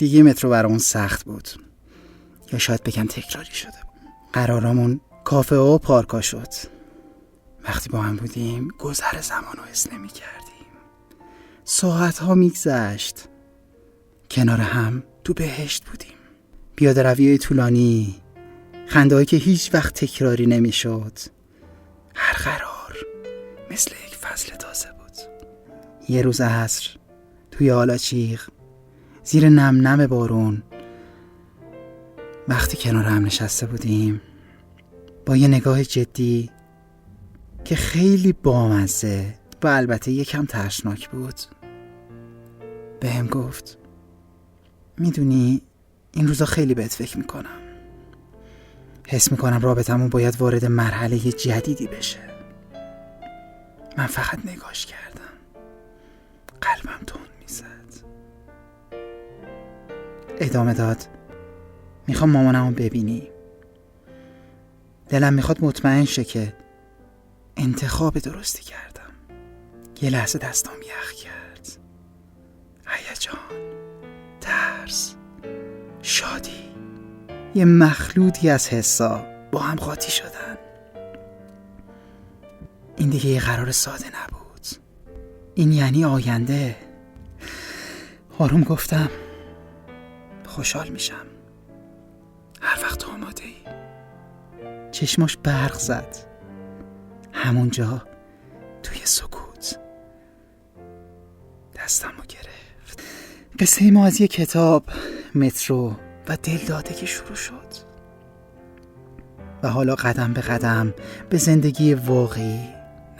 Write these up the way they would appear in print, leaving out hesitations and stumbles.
دیگه مترو برامون سخت بود، یا شاید بگم تکراری شده. قرارمون کافه و پارکا شد. وقتی با هم بودیم گذر زمان رو حس نمی کردیم. ساعت ها میگذشت. کنار هم تو بهشت بودیم. پیاده روی طولانی، خنده هایی که هیچ وقت تکراری نمی شد. هر قرار مثل یک فصل تازه بود. یه روز عصر توی آلاچیق زیر نم نم بارون، وقتی کنار هم نشسته بودیم با یه نگاه جدی که خیلی بامزه و البته یکم ترسناک بود، بهم گفت میدونی این روزا خیلی بهت فکر میکنم. حس میکنم رابطمون باید وارد مرحله جدیدی بشه. من فقط نگاش کردم، قلبم تند میزد. ادامه داد میخوام مامانمو ببینی. دلم میخواد مطمئن شه که انتخاب درستی کردم. یه لحظه دستام یخ کرد. هیجان، ترس، شادی، یه مخلوطی از حسا با هم قاطی شدن. این دیگه یه قرار ساده نبود. این یعنی آینده. آروم گفتم خوشحال میشم هر وقت آماده ای. چشماش برق زد. همونجا توی سکوت دستمو گرفت. قصه ما از یه کتاب، مترو و دلدادگی شروع شد و حالا قدم به قدم به زندگی واقعی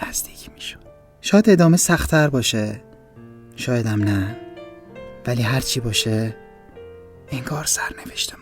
نزدیک می شد. شاید ادامه سخت‌تر باشه، شایدم نه، ولی هرچی باشه انگار سرنوشت